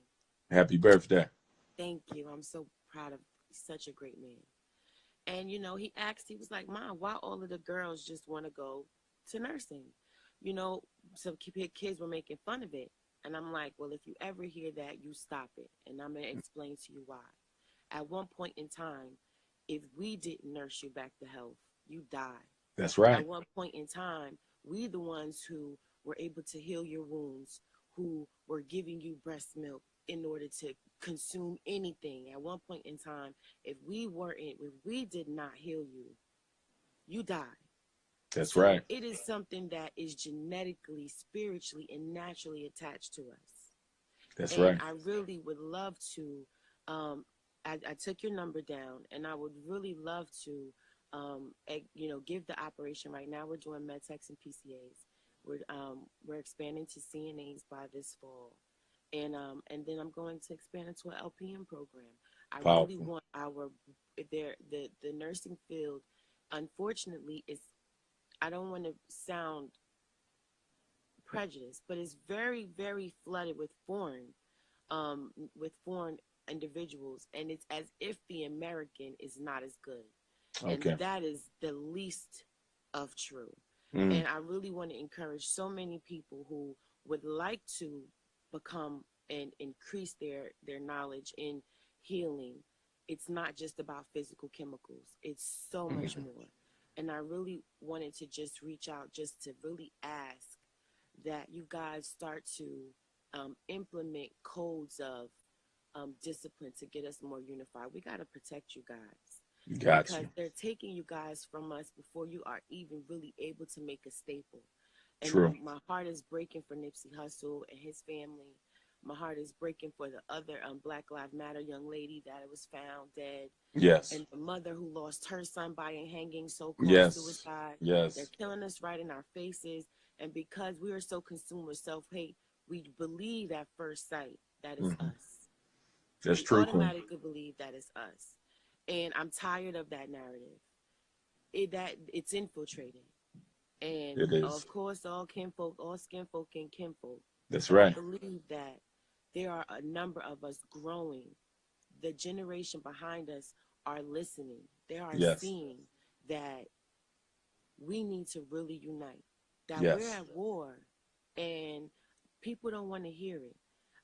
Happy birthday. Thank you. I'm so proud of such a great man. And, you know, he was like, Mom, why all of the girls just want to go to nursing? You know, some kids were making fun of it. And I'm like, well, if you ever hear that, you stop it. And I'm going to explain to you why. At one point in time, if we didn't nurse you back to health, you die. That's right. At one point in time, we the ones who were able to heal your wounds, who were giving you breast milk in order to consume anything. At one point in time, if we did not heal you, you die. That's right. It is something that is genetically, spiritually, and naturally attached to us. That's right. And I really would love to, I took your number down, and I would really love to, you know, give the operation. Right now we're doing MedTechs and PCAs. We're expanding to CNAs by this fall. And then I'm going to expand into an LPN program. I really want the nursing field, unfortunately, I don't want to sound prejudice, but it's very, very flooded with foreign individuals, and it's as if the American is not as good, and that is the least of true. And I really want to encourage so many people who would like to become and increase their knowledge in healing. It's not just about physical chemicals. It's so much more. And I really wanted to just reach out just to really ask that you guys start to implement codes of discipline to get us more unified. We got to protect you guys. Because they're taking you guys from us before you are even really able to make a staple. And my heart is breaking for Nipsey Hussle and his family. My heart is breaking for the other Black Lives Matter young lady that was found dead. Yes. And the mother who lost her son by a hanging, so-called suicide. Yes. They're killing us right in our faces. And because we are so consumed with self-hate, we believe at first sight that is us. That's true. We automatically believe that it's us. And I'm tired of that narrative. It's infiltrated. And it is. Of course, all kinfolk, all skinfolk and kinfolk. That's but right. I believe that there are a number of us growing. The generation behind us are listening. They are seeing that we need to really unite. That we're at war and people don't want to hear it.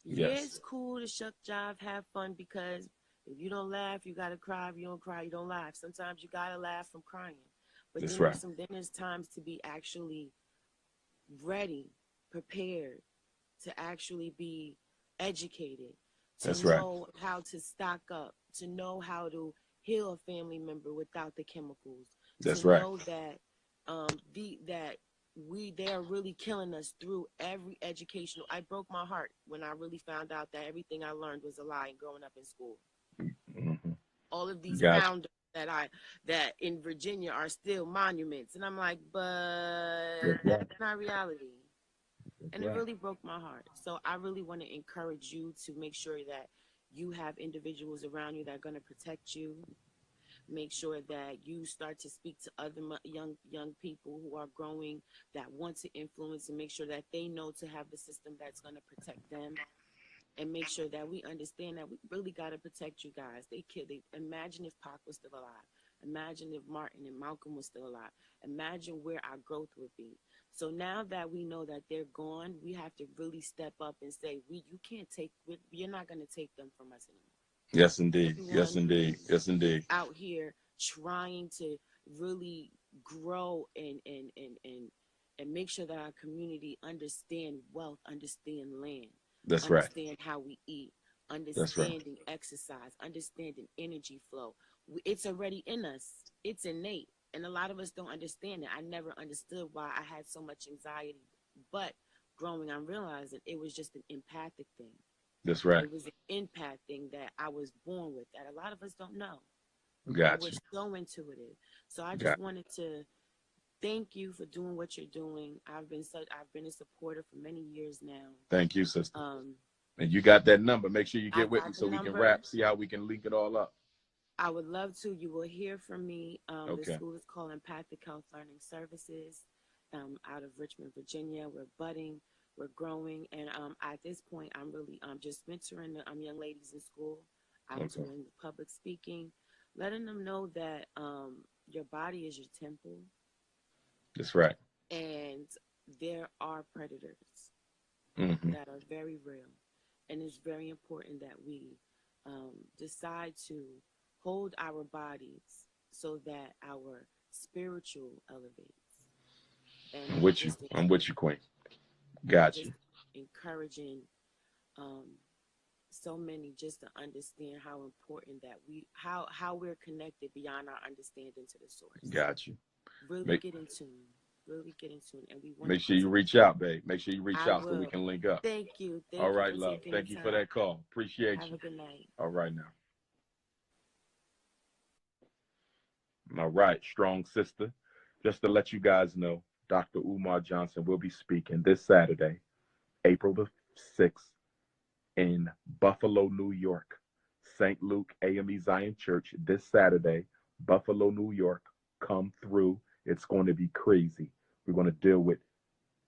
Yeah, it's cool to shuck jive, have fun, because if you don't laugh, you gotta cry. If you don't cry, you don't laugh. Sometimes you gotta laugh from crying. But then there's times to be actually ready, prepared, to actually be educated, to know how to stock up, to know how to heal a family member without the chemicals. Know that they are really killing us through every educational. I broke my heart when I really found out that everything I learned was a lie growing up in school. All of these founders that in Virginia are still monuments, and I'm like, but that's not reality. And it really broke my heart. So I really want to encourage you to make sure that you have individuals around you that are going to protect you. Make sure that you start to speak to other young people who are growing that want to influence, and make sure that they know to have the system that's going to protect them. And make sure that we understand that we really got to protect you guys. Imagine if Pac was still alive. Imagine if Martin and Malcolm was still alive. Imagine where our growth would be. So now that we know that they're gone, we have to really step up and say, you're not going to take them from us anymore. Yes, indeed. Yes, indeed. Yes, indeed. Out here trying to really grow and make sure that our community understand wealth, understand land. That's understand how we eat, understanding exercise, understanding energy flow. It's already in us. It's innate. And a lot of us don't understand it. I never understood why I had so much anxiety. But growing, I'm realizing it was just an empathic thing. That's right. It was an empath thing that I was born with that a lot of us don't know. Gotcha. We're so intuitive. So I just wanted to thank you for doing what you're doing. I've been a supporter for many years now. Thank you, sister. And you got that number. Make sure you get with me so we can see how we can link it all up. I would love to. You will hear from me. The school is called Empathic Health Learning Services out of Richmond, Virginia. We're budding. We're growing. And at this point, I'm just mentoring the young ladies in school. I'm doing the public speaking, letting them know that your body is your temple. That's right. And there are predators that are very real. And it's very important that we decide to hold our bodies so that our spiritual elevates. And I'm with you, Queen. Got you. Encouraging so many just to understand how important that how we're connected beyond our understanding to the source. Got you. Really get in tune. And we want make sure you reach out, babe. Make sure you reach out so we can link up. Thank you. All right, love. Thank you for that call. Appreciate you. Have a good night. All right now. All right, strong sister. Just to let you guys know, Dr. Umar Johnson will be speaking this Saturday, April the 6th, in Buffalo, New York. St. Luke AME Zion Church this Saturday, Buffalo, New York. Come through. It's going to be crazy. We're going to deal with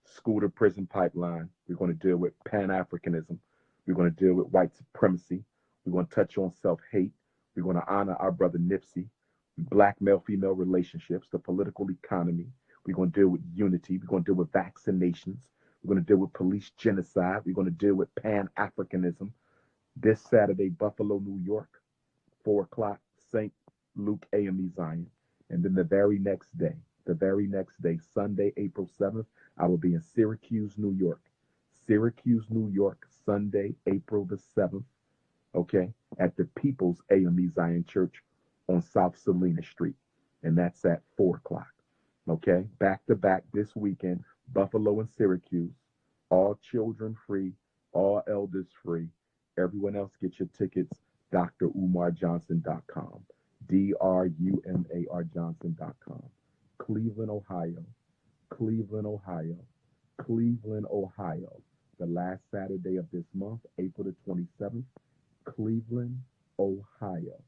school to prison pipeline. We're going to deal with Pan-Africanism. We're going to deal with white supremacy. We're going to touch on self-hate. We're going to honor our brother Nipsey, black male-female relationships, the political economy. We're going to deal with unity. We're going to deal with vaccinations. We're going to deal with police genocide. We're going to deal with Pan-Africanism. This Saturday, Buffalo, New York, 4 o'clock, St. Luke AME Zion. And then the very next day, Sunday, April 7th, I will be in Syracuse, New York. Syracuse, New York, Sunday, April the 7th, okay, at the People's AME Zion Church on South Salina Street. And that's at 4 o'clock, okay? Back to back this weekend, Buffalo and Syracuse, all children free, all elders free. Everyone else get your tickets, drumarjohnson.com, drumarjohnson.com. Cleveland, Ohio, Cleveland, Ohio, Cleveland, Ohio. The last Saturday of this month, April the 27th, Cleveland, Ohio.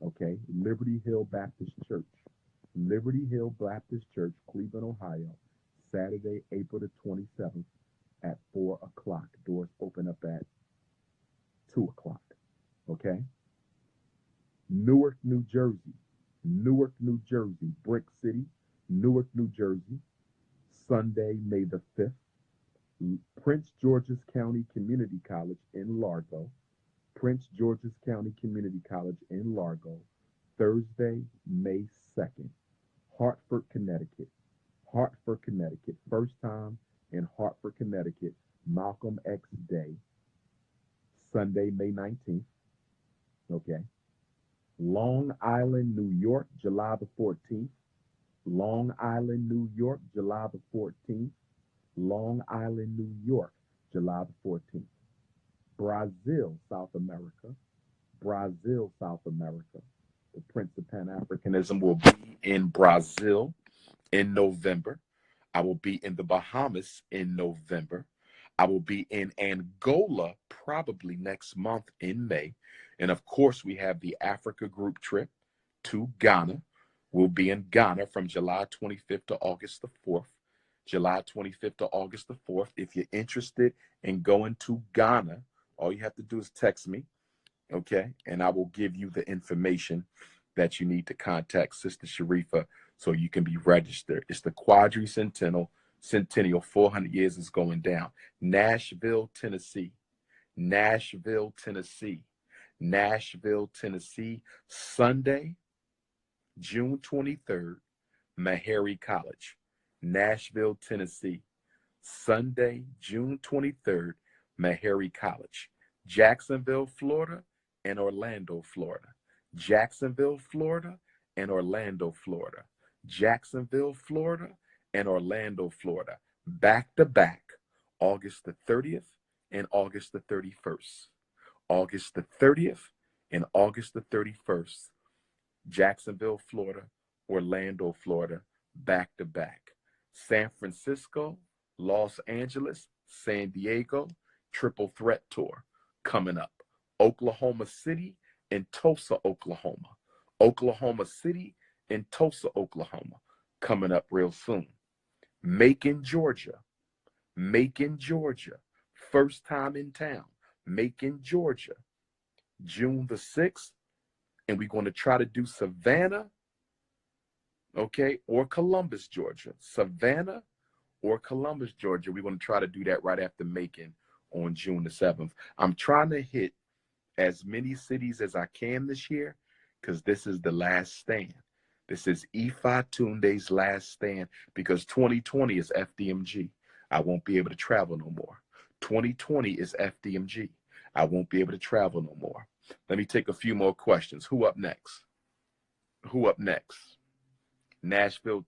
Okay, Liberty Hill Baptist Church. Liberty Hill Baptist Church, Cleveland, Ohio. Saturday, April the 27th at 4 o'clock. Doors open up at 2 o'clock. Okay? Newark, New Jersey. Newark, New Jersey. Brick City, Newark, New Jersey. Sunday, May the 5th. Prince George's County Community College in Largo. Prince George's County Community College in Largo. Thursday, May 2nd. Hartford, Connecticut. Hartford, Connecticut. First time in Hartford, Connecticut. Malcolm X Day. Sunday, May 19th. Okay. Long Island, New York, July the 14th. Long Island, New York, July the 14th. Long Island, New York, July the 14th. Brazil, South America. Brazil, South America. The Prince of Pan-Africanism will be in Brazil in November. I will be in the Bahamas in November. I will be in Angola probably next month in May. And of course, we have the Africa group trip to Ghana. We'll be in Ghana from July 25th to August the 4th. July 25th to August the 4th. If you're interested in going to Ghana, all you have to do is text me, okay? And I will give you the information that you need to contact Sister Sharifa so you can be registered. It's the Quadricentennial, 400 years is going down. Nashville, Tennessee. Nashville, Tennessee. Nashville, Tennessee. Sunday, June 23rd, Meharry College. Nashville, Tennessee. Sunday, June 23rd, Meharry College. Jacksonville, Florida, and Orlando, Florida. Jacksonville, Florida, and Orlando, Florida. Jacksonville, Florida, and Orlando, Florida. Back to back, August the 30th and August the 31st. August the 30th and August the 31st. Jacksonville, Florida, Orlando, Florida, back to back. San Francisco, Los Angeles, San Diego, triple threat tour coming up. Oklahoma City and Tulsa, Oklahoma. Oklahoma City and Tulsa, Oklahoma coming up real soon. Macon, Georgia. Macon, Georgia. First time in town. Macon, Georgia. June the 6th. And we're going to try to do Savannah, okay, or Columbus, Georgia. Savannah or Columbus, Georgia. We're going to try to do that right after Macon on June the 7th. I'm trying to hit as many cities as I can this year because this is the last stand. This is Ifa Tunde's last stand because 2020 is FDMG. I won't be able to travel no more. 2020 is FDMG. I won't be able to travel no more. Let me take a few more questions. Who up next? Who up next? Nashville, Tennessee.